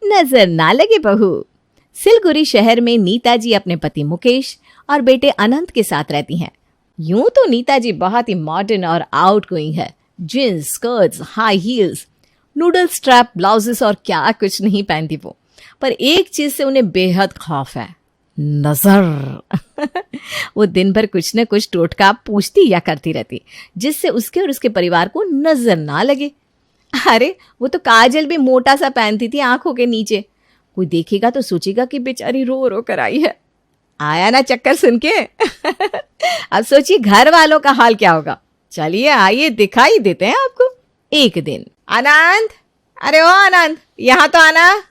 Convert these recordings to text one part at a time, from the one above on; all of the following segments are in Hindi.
नजर ना लगे बहू। सिलगुरी शहर में नीता जी अपने पति मुकेश और बेटे अनंत के साथ रहती हैं। यूं तो नीता जी बहुत ही मॉडर्न और आउटगोइंग है। Jeans, skirts, high heels, noodle strap blouses और क्या कुछ नहीं पहनती वो। पर एक चीज से उन्हें बेहद खौफ है, नजर। वो दिन भर कुछ न कुछ टोटका पूछती या करती रहती, जिससे उसके और उसके परिवार को नजर ना लगे। अरे वो तो काजल भी मोटा सा पहनती थी आंखों के नीचे। कोई देखेगा तो सोचेगा कि बेचारी रो रो कर आई है। आया ना चक्कर सुन के। अब सोचिए घर वालों का हाल क्या होगा। चलिए आइए दिखाई देते हैं आपको। एक दिन आनंद, अरे ओ आनंद, यहाँ तो आना।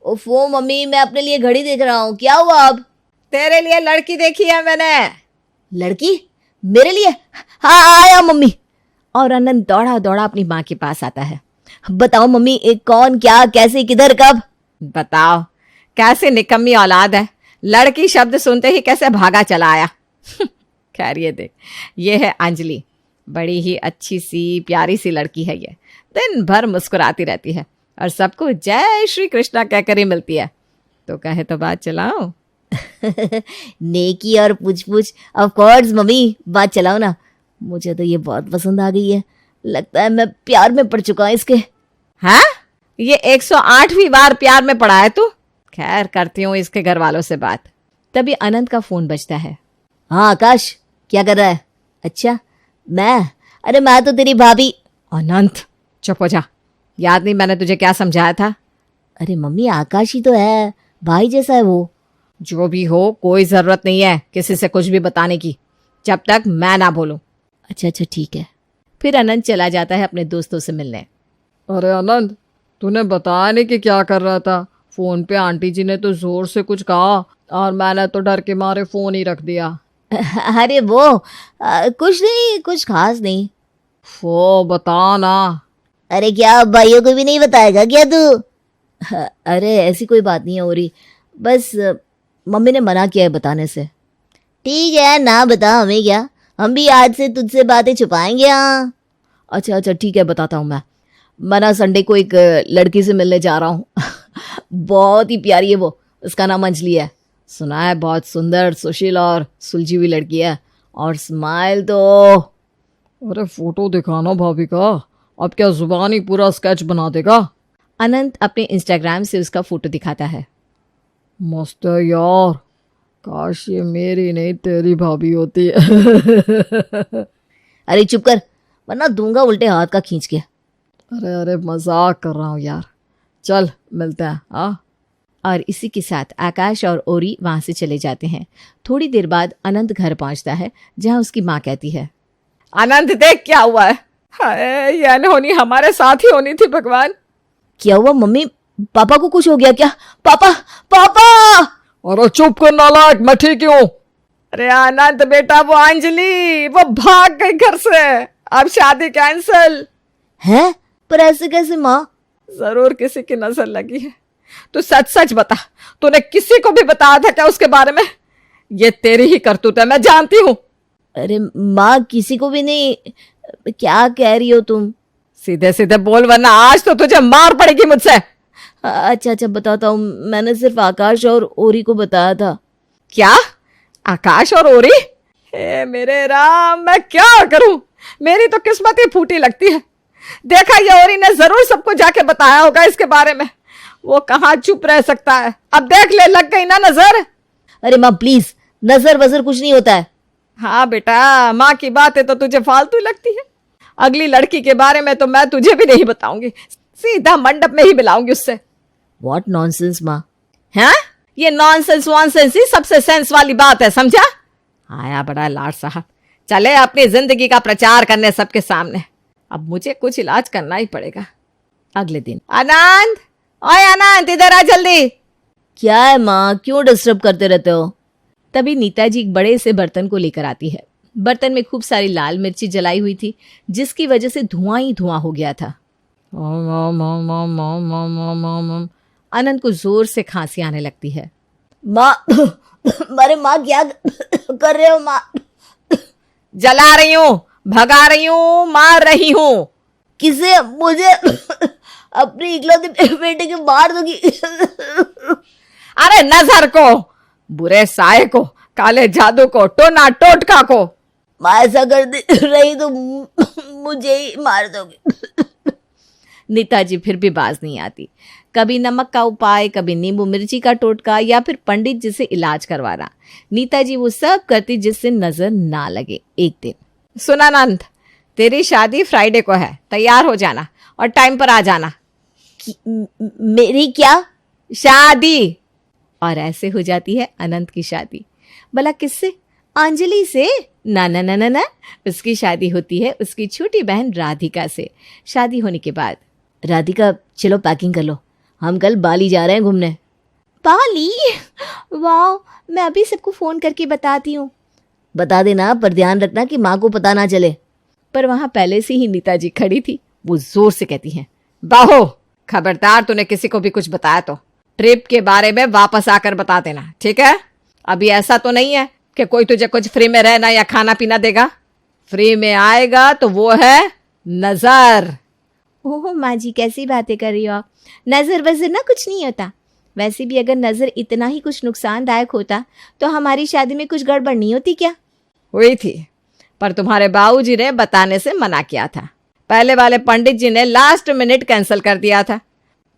ओफो मम्मी, मैं अपने लिए घड़ी देख रहा हूँ, क्या हुआ अब? तेरे लिए लड़की देखी है मैंने। लड़की? मेरे लिए? हाँ आया मम्मी। और आनंद दौड़ा दौड़ा अपनी माँ के पास आता है। बताओ मम्मी, एक कौन, क्या, कैसे, किधर, कब? बताओ, कैसे निकम्मी औलाद है, लड़की शब्द सुनते ही कैसे भागा चला आया। खैर ये देख, ये है अंजलि, बड़ी ही अच्छी सी प्यारी सी लड़की है। ये दिन भर मुस्कुराती रहती है और सबको जय श्री कृष्णा कहकर ही मिलती है। तो कहे तो बात चलाओ। नेकी और पूछ पूछ, ऑफ कोर्स मम्मी, बात चलाओ ना। मुझे तो ये बहुत पसंद आ गई है, लगता है मैं प्यार में पड़ चुका हूँ इसके। हाँ, ये 108वीं बार प्यार में पड़ा है तू। खैर करती हूँ इसके घर वालों से बात। तभी अनंत का फोन बजता है। हाँ आकाश, क्या कर रहा है? अच्छा मैं, अरे मैं तो तेरी भाभी। अनंत चुप हो जा, याद नहीं मैंने तुझे क्या समझाया था? अरे मम्मी, आकाश ही तो है, भाई जैसा है वो। जो भी हो, कोई जरूरत नहीं है किसी से कुछ भी बताने की, जब तक मैं ना बोलूं। अच्छा अच्छा ठीक है। फिर अनंत चला जाता है अपने दोस्तों से मिलने। अरे आनंद, तूने बताया नहीं कि क्या कर रहा था? फोन पे आंटी जी ने तो जोर से कुछ कहा और मैंने तो डर के मारे फोन ही रख दिया। अरे वो कुछ नहीं, कुछ खास नहीं। वो बता ना। अरे क्या भाइयों को भी नहीं बताएगा क्या तू? अरे ऐसी कोई बात नहीं है औरी, बस मम्मी ने मना किया है बताने से। ठीक है ना, बता, हमें क्या, हम भी आज से तुझसे बातें छुपाएंगे। हाँ अच्छा अच्छा ठीक है, बताता हूँ मैं ना संडे को एक लड़की से मिलने जा रहा हूँ। बहुत ही प्यारी है वो, उसका नाम अंजलि है। सुना है बहुत सुंदर, सुशील और सुलझी हुई लड़की है, और स्माइल तो। अरे फोटो दिखाना भाभी का, अब क्या जुबान ही पूरा स्केच बना देगा? अनंत अपने इंस्टाग्राम से उसका फोटो दिखाता है। मस्त है यार, काश ये मेरी नहीं तेरी भाभी होती। अरे चुप कर, वरना दूंगा उल्टे हाथ का खींच के। अरे अरे मजाक कर रहा हूँ यार, चल मिलते हैं। हाँ। और इसी के साथ आकाश और ओरी वहां से चले जाते हैं। थोड़ी देर बाद अनंत घर पहुंचता है, जहां उसकी माँ कहती है, अनंत देख क्या हुआ है। हाय, ये अनहोनी हमारे साथ ही होनी थी भगवान। क्या हुआ मम्मी, पापा को कुछ हो गया क्या? पापा पापा! अरे चुप कर नालायक, मैं ठीक हूँ। अरे अनंत बेटा, वो अंजलि वो भाग गई घर से, अब शादी कैंसिल है। पर ऐसे कैसे माँ? जरूर किसी की नजर लगी है। तू सच सच बता, तूने किसी को भी बताया था क्या उसके बारे में? ये तेरी ही करतूत है, मैं जानती हूँ। अरे माँ, किसी को भी नहीं। क्या कह रही हो तुम? सीधे सीधे बोल, वरना आज तो तुझे मार पड़ेगी मुझसे। अच्छा अच्छा बताता हूँ, मैंने सिर्फ आकाश और ओरी को बताया था। क्या? आकाश और ओरी? हे मेरे राम, मैं क्या करूं? मेरी तो किस्मत ही फूटी लगती है। देखा, ये ओरी ने जरूर सबको जाके बताया होगा इसके बारे में। वो कहाँ चुप रह सकता है। अब देख ले, लग गई ना नजर। अरे माँ प्लीज, नजर वजर कुछ नहीं होता है। हाँ बेटा, माँ की बातें तो तुझे फालतू लगती है। अगली लड़की के बारे में तो मैं तुझे भी नहीं बताऊंगी, सीधा मंडप में ही मिलाऊंगी उससे। व्हाट नॉनसेंस माँ। हाँ, ये नॉनसेंस वॉनसेंस ही सबसे सेंस वाली बात है, समझा? आया बड़ा लाड साहब, चले अपनी जिंदगी का प्रचार करने सबके सामने। अब मुझे कुछ इलाज करना ही पड़ेगा। अगले दिन, आनंद, ओए आनंद, इधर आ जल्दी। क्या है माँ, क्यों डिस्टर्ब करते रहते हो? तभी नीता जी एक बड़े से बर्तन को लेकर आती है। बर्तन में खूब सारी लाल मिर्ची जलाई हुई थी, जिसकी वजह से धुआं ही धुआं हो गया था। अनंत को जोर से खांसी आने लगती है। माँ, अरे माँ क्या कर रहे हो माँ? जला रही हूँ, भगा रही हूँ, मार रही हूँ। किसे? मुझे? अपने इकलौते बेटे के मार दोगी। अरे नजर को, बुरे साये को, काले जादू को, टोना टोटका को। माँ ऐसा कर दे रही तो मुझे ही मार दोगी। नीता जी फिर भी बाज नहीं आती। कभी नमक का उपाय, कभी नींबू मिर्ची का टोटका, या फिर पंडित जी से इलाज करवाना। नीता जी वो सब करती जिससे नजर ना लगे। एक दिन, सुना नंद, तेरी शादी फ्राइडे को है, तैयार हो जाना और टाइम पर आ जाना। मेरी क्या शादी। और ऐसे हो जाती है अनंत की शादी। भला किससे? अंजलि से? ना ना ना ना ना, उसकी शादी होती है उसकी छोटी बहन राधिका से। शादी होने के बाद, राधिका चलो पैकिंग कर लो, हम कल बाली जा रहे हैं घूमने। बाली? वाह, मैं अभी सबको फोन करके बताती हूँ। बता देना, पर ध्यान रखना कि माँ को पता ना चले। पर वहां पहले से ही नीता जी खड़ी थी। वो जोर से कहती हैं, बाहो, खबरदार तूने किसी को भी कुछ बताया तो ट्रिप के बारे में वापस आकर बता देना, ठीक है? अभी ऐसा तो नहीं है कि कोई तुझे कुछ फ्री में रहना या खाना पीना देगा। फ्री में आएगा तो वो है नजर। ओह माँ जी, कैसी बातें कर रही हो आप? नजर वजर ना कुछ नहीं होता। वैसे भी अगर नजर इतना ही कुछ नुकसानदायक होता तो हमारी शादी में कुछ गड़बड़ नहीं होती क्या? हुई थी, पर तुम्हारे बाबूजी ने बताने से मना किया था। पहले वाले पंडित जी ने लास्ट मिनट कैंसिल कर दिया था।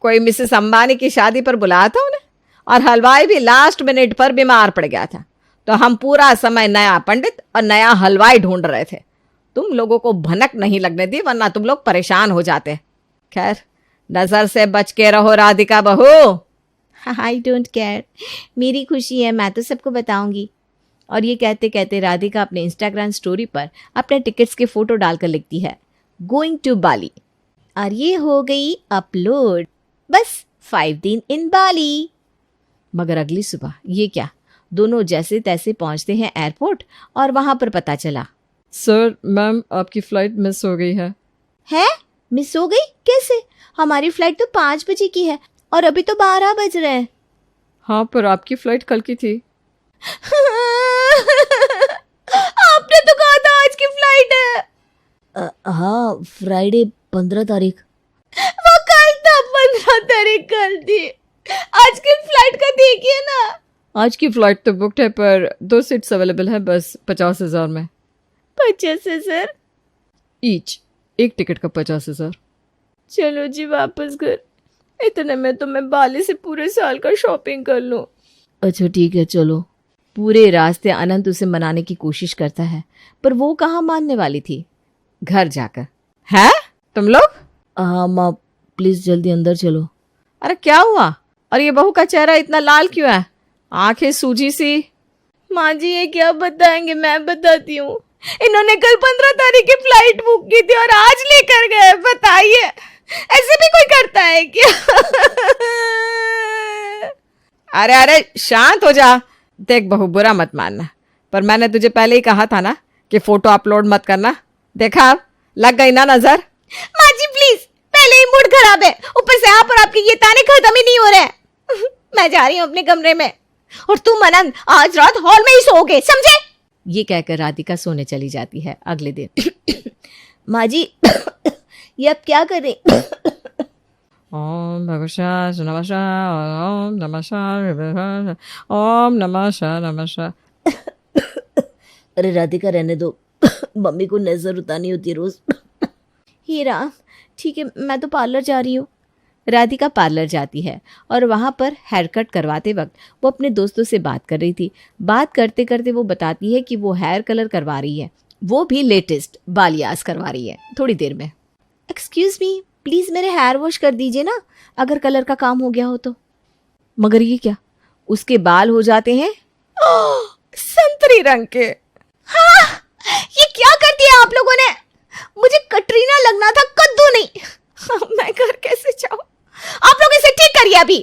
कोई मिसेस अंबानी की शादी पर बुलाया था उन्हें, और हलवाई भी लास्ट मिनट पर बीमार पड़ गया था। तो हम पूरा समय नया पंडित और नया हलवाई ढूंढ रहे थे। तुम लोगों को भनक नहीं लगने दी, वरना तुम लोग परेशान हो जाते। खैर, नजर से बच के रहो राधिका बहू। आई डोंट केयर, मेरी खुशी है, मैं तो सबको बताऊंगी। और ये कहते कहते राधिका अपने इंस्टाग्राम स्टोरी पर अपने टिकट्स के फोटो डालकर लिखती है, गोइंग टू बाली। और ये हो गई अपलोड। बस 5 दिन इन बाली। मगर अगली सुबह ये क्या, दोनों जैसे तैसे पहुंचते हैं एयरपोर्ट, और वहां पर पता चला, सर मैम आपकी फ्लाइट मिस हो गई है। है? मिस हो गई? कैसे? हमारी फ्लाइट तो 5 बजे की है और अभी तो 12 बज रहे हैं। हाँ, पर आपकी फ्लाइट कल की थी। आपने तो कहा था आज की फ्लाइट है। हाँ, फ्राइडे 15 तारीख। वो कल था, 15 तारीख कल थी। आज की फ्लाइट का देखिए ना। आज की फ्लाइट तो बुकड है, पर 2 सीट्स अवेलेबल है, बस 50,000 में। 50,000 ईच, एक टिकट का 50,000। चलो जी वापस घर। इतने में तो मैं बाली से पूरे साल का शॉपिंग कर लूं। अच्छा ठीक है चलो। पूरे रास्ते अनंत उसे मनाने की कोशिश करता है, पर वो कहाँ मानने वाली थी। घर जाकर, है तुम लोग? हाँ माँ, प्लीज जल्दी अंदर चलो। अरे क्या हुआ? और ये बहू का चेहरा इतना लाल क्यों है? आंखें सूजी सी। माँ जी ये क्या बताएंगे, मैं बताती हूँ। इन्होंने कल 15 तारीख की फ्लाइट बुक की थी और आज लेकर गए। बताइए, ऐसे भी कोई करता है क्या? अरे अरे शांत हो जा। देख बहू, बुरा मत मानना, पर मैंने तुझे पहले ही कहा था ना कि फोटो अपलोड मत करना। देखा, अब लग गई ना नजर। माँ जी प्लीज, पहले ही मूड खराब है, ऊपर से आप और आपके ये ताने खत्म ही नहीं हो रहे। मैं जा रही हूँ अपने कमरे में, और तुम अनंत आज रात हॉल में ही सोओगे, समझे? ये कहकर राधिका सोने चली जाती है। अगले दिन माँ जी ये अब क्या करें? ओम भगवशाह नमः, ओम नमः, ओम नमः। अरे राधिका रहने दो, मम्मी को नजर उतारनी होती है रोज। हे राम, ठीक है, मैं तो पार्लर जा रही हूँ। राधिका पार्लर जाती है और वहाँ पर हेयर कट करवाते वक्त वो अपने दोस्तों से बात कर रही थी। बात करते करते वो बताती है कि वो हेयर कलर करवा रही है, वो भी लेटेस्ट बालियास करवा रही है थोड़ी देर में। एक्सक्यूज मी, प्लीज़ मेरे हेयर वॉश कर दीजिए ना, अगर कलर का काम हो गया हो तो। मगर ये क्या, उसके बाल हो जाते हैं संतरी रंग के। हाँ, ये क्या कर दिया आप लोगों ने? मुझे कटरीना लगना था, कद्दू नहीं। मैं घर कैसे जाऊं? आप लोग इसे ठीक करिए अभी।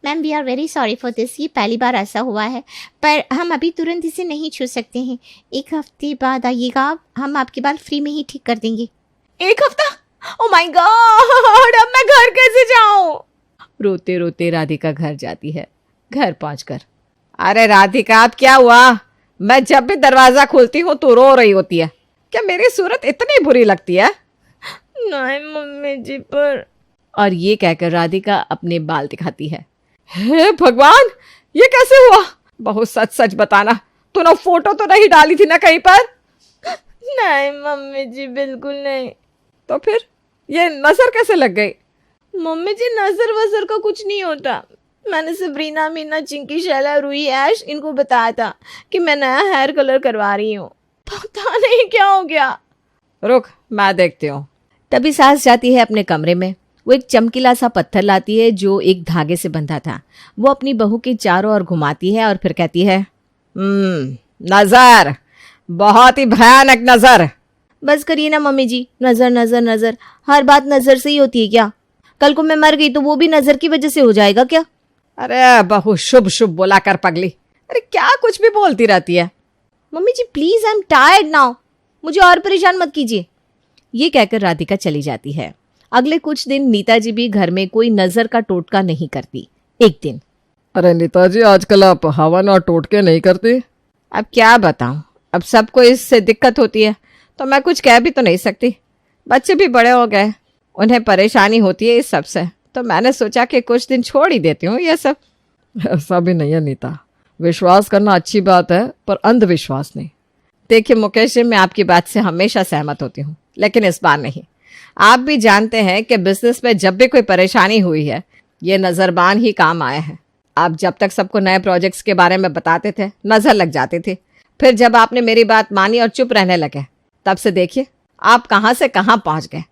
Ma'am we are very sorry for this, ये पहली बार ऐसा हुआ है, पर हम अभी तुरंत इसे नहीं छू सकते हैं। 1 हफ्ते बाद आइएगा, हम आपके बाल फ्री में ही ठीक कर देंगे। 1 हफ्ता? ओ माय गॉड, अब मैं घर कैसे जाऊं? रोते रोते राधिका घर जाती है। घर पहुंचकर, अरे राधिका अब क्या हुआ? मैं जब भी दरवाजा खोलती हूँ तो रो रही होती है। क्या मेरी सूरत इतनी बुरी लगती है? नहीं मम्मी जी, पर और ये कहकर राधिका अपने बाल दिखाती है। हे भगवान, ये कैसे हुआ? बहुत सच सच बताना, तूने फोटो तो नहीं डाली थी ना कहीं पर? नहीं मम्मी जी, बिल्कुल नहीं। तो फिर ये नजर कैसे लग गई? मम्मी जी, नजर वजर का कुछ नहीं होता। मैंने सबरीना, मीना, चिंकी, शैला, रूही, ऐश इनको बताया था कि मैं नया हेयर कलर करवा रही हूँ। पता नहीं क्या हो गया। रुक, मैं देखती हूँ। तभी सास जाती है अपने कमरे में। वो एक चमकीला सा पत्थर लाती है जो एक धागे से बंधा था। वो अपनी बहू के चारों ओर घुमाती है और फिर कहती है, नजर, बहुत ही भयानक नजर। बस करिए ना मम्मी जी, नजर नजर नजर, हर बात नजर से ही होती है क्या? कल को मैं मर गई तो वो भी नजर की वजह से हो जाएगा क्या? अरे बहू, शुभ शुभ बोला कर पगली। अरे क्या कुछ भी बोलती रहती है। Mummy ji please, I am tired now, मुझे और परेशान मत कीजिए। ये कहकर राधिका चली जाती है। अगले कुछ दिन नीता जी भी घर में कोई नजर का टोटका नहीं करती। एक दिन, अरे नीता जी, आजकल आप हवन और टोटके नहीं करती? अब क्या बताऊं, अब सबको इससे दिक्कत होती है तो मैं कुछ कह भी तो नहीं सकती। बच्चे भी बड़े हो गए, उन्हें परेशानी होती है इस सब से, तो मैंने सोचा कि कुछ दिन छोड़ ही देती हूँ ये सब। ऐसा भी नहीं है नीता, विश्वास करना अच्छी बात है पर अंधविश्वास नहीं। देखिए मुकेश जी, मैं आपकी बात से हमेशा सहमत होती हूँ, लेकिन इस बार नहीं। आप भी जानते हैं कि बिजनेस में जब भी कोई परेशानी हुई है, ये नजरबान ही काम आए हैं। आप जब तक सबको नए प्रोजेक्ट्स के बारे में बताते थे, नजर लग जाती थी। फिर जब आपने मेरी बात मानी और चुप रहने लगे, तब से देखिए आप कहाँ से कहाँ पहुंच गए।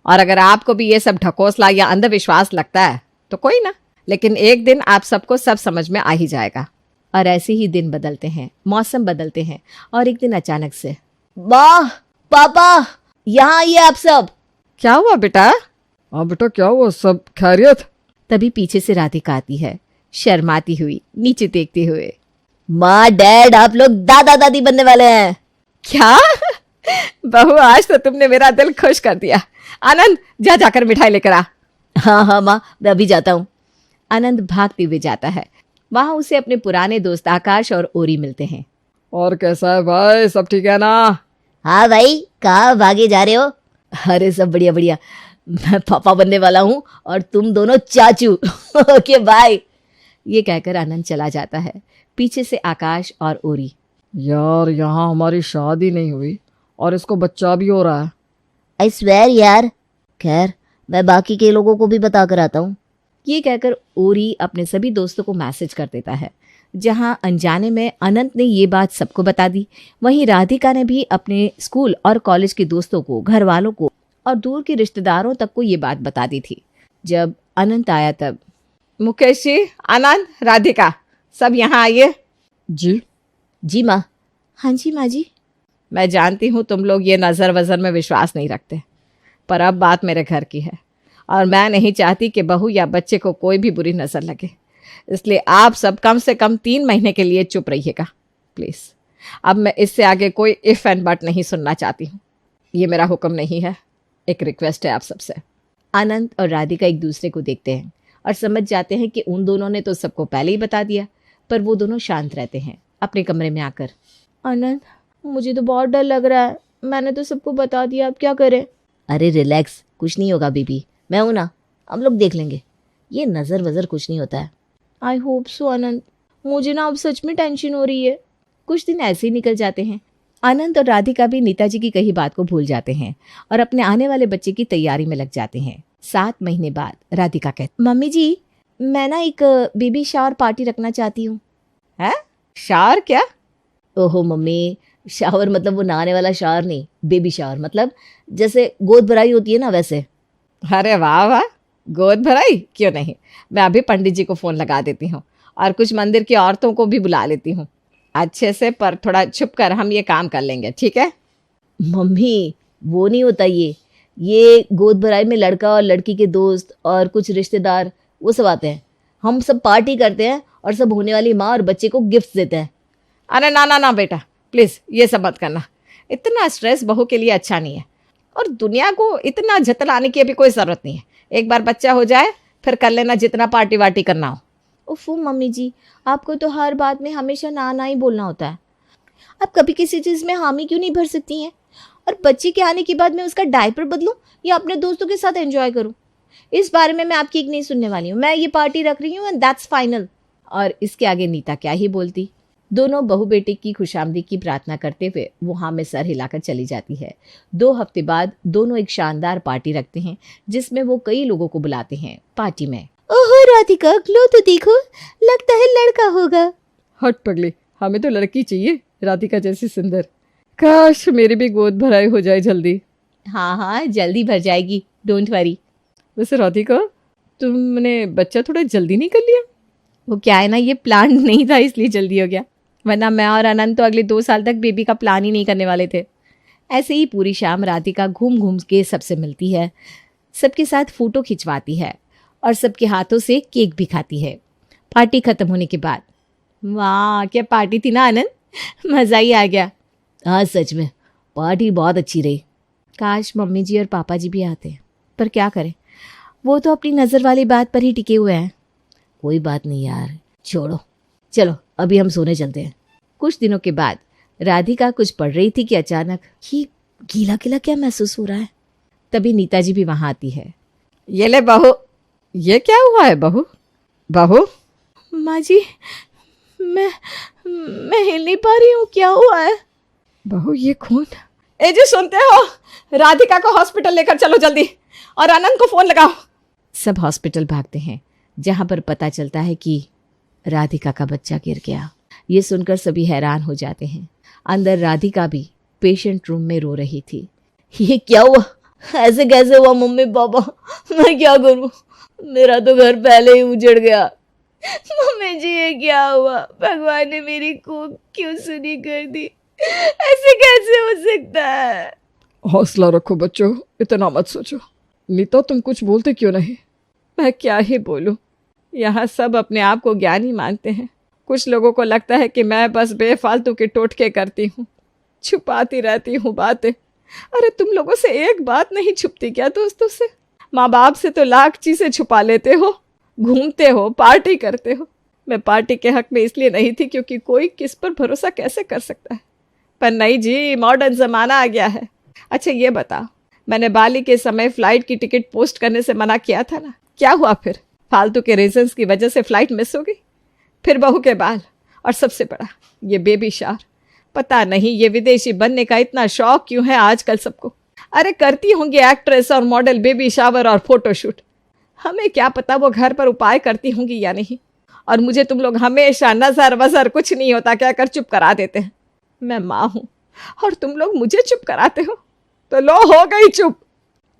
और अगर आपको भी ये सब ढकोसला या अंधविश्वास लगता है तो कोई ना, लेकिन एक दिन आप सबको सब समझ में आ ही जाएगा। और ऐसे ही दिन बदलते हैं, मौसम बदलते हैं, और एक दिन अचानक से, वाह पापा, यहाँ आइए आप सब। क्या हुआ बेटा? हाँ बेटा, क्या हुआ? सब खैरियत? तभी पीछे से राधिका आती है, शर्माती हुई, नीचे देखते हुए। माँ डैड, आप लोग दादा दादी बनने वाले हैं। क्या? बहू, आज तो तुमने मेरा दिल खुश कर दिया। आनंद, जा जाकर मिठाई लेकर आ। हाँ हाँ माँ, मैं अभी जाता हूँ। आनंद भागते हुए जाता है। वहां उसे अपने पुराने दोस्त आकाश और ओरी मिलते हैं। और कैसा है भाई, सब ठीक है ना? हाँ भाई, कहाँ भागे जा रहे हो? अरे सब बढ़िया बढ़िया, मैं पापा बनने वाला हूँ और तुम दोनों चाचू। Okay bye. ये कहकर आनंद चला जाता है। पीछे से आकाश और ओरी, यार यहाँ हमारी शादी नहीं हुई और इसको बच्चा भी हो रहा है। आई स्वेयर यार। खैर, मैं बाकी के लोगों को भी बता कर आता हूँ। ये कहकर ओरी अपने सभी दोस्तों को मैसेज कर देता है। जहां अनजाने में अनंत ने ये बात सबको बता दी, वहीं राधिका ने भी अपने स्कूल और कॉलेज के दोस्तों को, घर वालों को और दूर के रिश्तेदारों तक को ये बात बता दी थी। जब अनंत आया तब, मुकेश जी, आनंद, राधिका, सब यहाँ आइए। जी जी माँ। हाँ जी माँ जी। मैं जानती हूँ तुम लोग ये नज़र वज़र में विश्वास नहीं रखते, पर अब बात मेरे घर की है और मैं नहीं चाहती कि बहू या बच्चे को कोई भी बुरी नज़र लगे। इसलिए आप सब कम से कम 3 महीने के लिए चुप रहिएगा प्लीज़। अब मैं इससे आगे कोई इफ़ एंड बट नहीं सुनना चाहती हूँ। ये मेरा हुक्म नहीं है, एक रिक्वेस्ट है आप सबसे। आनंद और राधिका एक दूसरे को देखते हैं और समझ जाते हैं कि उन दोनों ने तो सबको पहले ही बता दिया, पर वो दोनों शांत रहते हैं अपने कमरे में आकर। आनंद, मुझे तो बहुत डर लग रहा है, मैंने तो सबको बता दिया, अब क्या करें? अरे रिलैक्स, कुछ नहीं होगा बीबी, मैं हूं ना, हम लोग देख लेंगे। ये नज़र वज़र कुछ नहीं होता है। आई होप सो आनंद, मुझे ना अब सच में टेंशन हो रही है। कुछ दिन ऐसे ही निकल जाते हैं। आनंद और राधिका भी नेताजी की कही बात को भूल जाते हैं और अपने आने वाले बच्चे की तैयारी में लग जाते हैं। 7 महीने बाद राधिका कहती, मम्मी जी, मैं ना एक बेबी शावर पार्टी रखना चाहती हूँ। है? शावर क्या? ओहो मम्मी, शावर मतलब वो नहाने वाला शावर नहीं, बेबी शावर मतलब जैसे गोद भराई होती है ना, वैसे। अरे वाह वाह, गोद भराई, क्यों नहीं। मैं अभी पंडित जी को फ़ोन लगा देती हूँ और कुछ मंदिर की औरतों को भी बुला लेती हूँ अच्छे से, पर थोड़ा छुप कर हम ये काम कर लेंगे, ठीक है? मम्मी वो नहीं होता, ये गोद भराई में लड़का और लड़की के दोस्त और कुछ रिश्तेदार वो सब आते हैं। हम सब पार्टी करते हैं और सब होने वाली माँ और बच्चे को गिफ्ट देते हैं। अरे ना ना ना बेटा, प्लीज़ ये सब मत करना। इतना स्ट्रेस बहू के लिए अच्छा नहीं है और दुनिया को इतना जतलाने की अभी कोई ज़रूरत नहीं है। एक बार बच्चा हो जाए फिर कर लेना जितना पार्टी वार्टी करना हो। उफ़ मम्मी जी, आपको तो हर बात में हमेशा ना ना ही बोलना होता है। आप कभी किसी चीज़ में हामी क्यों नहीं भर सकती हैं? और बच्चे के आने के बाद मैं उसका डायपर बदलूं या अपने दोस्तों के साथ एंजॉय करूं? इस बारे में मैं आपकी एक नहीं सुनने वाली हूँ। मैं ये पार्टी रख रही हूँ एंड दैट्स फाइनल। और इसके आगे नीता क्या ही बोलती। दोनों बहू बेटे की खुशामदी की प्रार्थना करते हुए वो हाँ में सर हिलाकर चली जाती है। 2 हफ्ते बाद दोनों एक शानदार पार्टी रखते हैं जिसमें वो कई लोगों को बुलाते हैं। पार्टी में ओहो राधिका, लो तो देखो, लगता है लड़का होगा। हट पगली, हमें तो लड़की चाहिए राधिका जैसी सुंदर। काश मेरी भी गोद भराई हो जाए जल्दी। हाँ हाँ जल्दी भर जाएगी, डोंट वरी। वैसे राधिका, तुमने बच्चा थोड़ा जल्दी नहीं कर लिया? वो क्या है ना, ये प्लान नहीं था इसलिए जल्दी हो गया, वरना मैं और अनंत तो अगले 2 साल तक बेबी का प्लान ही नहीं करने वाले थे। ऐसे ही पूरी शाम राधिका घूम घूम के सबसे मिलती है, सबके साथ फोटो खिंचवाती है और सबके हाथों से केक भी खाती है। पार्टी खत्म होने के बाद, वाह क्या पार्टी थी ना आनंद, मज़ा ही आ गया। हाँ सच में पार्टी बहुत अच्छी रही। काश मम्मी जी और पापा जी भी आते, पर क्या करें, वो तो अपनी नज़र वाली बात पर ही टिके हुए हैं। कोई बात नहीं यार, छोड़ो, चलो अभी हम सोने चलते हैं। कुछ दिनों के बाद राधिका कुछ पढ़ रही थी कि अचानक ये गीला गीला क्या महसूस हो रहा है? तभी नीता जी भी वहाँ आती है। ये ले बहू, ये क्या हुआ है बहू? बहू, माँ जी, मैं हिल नहीं पा रही हूँ, क्या हुआ है? बहू ये खून। ए जी सुनते हो, राधिका को हॉस्पिटल लेकर चलो जल्दी, और आनंद को फोन लगाओ। सब हॉस्पिटल भागते हैं, जहां पर पता चलता है कि राधिका का बच्चा गिर गया। ये सुनकर सभी हैरान हो जाते हैं। अंदर राधिका भी पेशेंट रूम में रो रही थी। ये क्या हुआ? ऐसे कैसे हुआ मम्मी पापा? मैं क्या करूं? मेरा तो घर पहले ही उजड़ गया। मम्मी जी ये क्या हुआ? भगवान ने मेरी को क्यों सुनी कर दी? ऐसे कैसे हो सकता है? हौसला रखो बच्चों, इतना मत सोचो। नीता तुम कुछ बोलते क्यों नहीं? मैं क्या ही बोलूं, यहाँ सब अपने आप को ज्ञानी मानते हैं। कुछ लोगों को लगता है कि मैं बस बेफालतू के टोटके करती हूँ, छुपाती रहती हूँ बातें। अरे तुम लोगों से एक बात नहीं छुपती क्या दोस्तों से? माँ बाप से तो लाख चीज़ें छुपा लेते हो, घूमते हो, पार्टी करते हो। मैं पार्टी के हक में इसलिए नहीं थी क्योंकि कोई किस पर भरोसा कैसे कर सकता है। पर नहीं जी, मॉडर्न ज़माना आ गया है। अच्छा ये बताओ, मैंने बाली के समय फ़्लाइट की टिकट पोस्ट करने से मना किया था ना, क्या हुआ फिर? फालतू के रीजंस की वजह से फ़्लाइट मिस हो गई। फिर बहू के बाल, और सबसे बड़ा ये बेबी शावर। पता नहीं ये विदेशी बनने का इतना शौक क्यों है आजकल सबको। अरे करती होंगी एक्ट्रेस और मॉडल बेबी शावर और फोटोशूट, हमें क्या पता वो घर पर उपाय करती होंगी या नहीं। और मुझे तुम लोग हमेशा नज़र वज़र कुछ नहीं होता कहकर चुप करा देते हैं। मैं माँ हूँ और तुम लोग मुझे चुप कराते हो, तो लो हो गई चुप।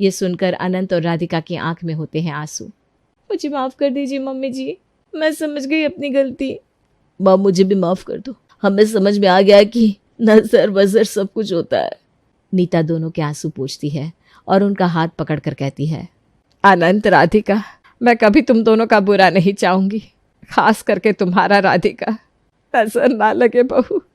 ये सुनकर अनंत और राधिका की आंख में होते हैं आंसू। मुझे माफ़ कर दीजिए मम्मी जी, मैं समझ गई अपनी गलती। माँ मुझे भी माफ कर दो, हमें समझ में आ गया कि नजर वजर सब कुछ होता है। नीता दोनों के आंसू पोंछती है और उनका हाथ पकड़कर कहती है, अनंत राधिका, मैं कभी तुम दोनों का बुरा नहीं चाहूंगी, खास करके तुम्हारा राधिका। नजर ना लगे बहू।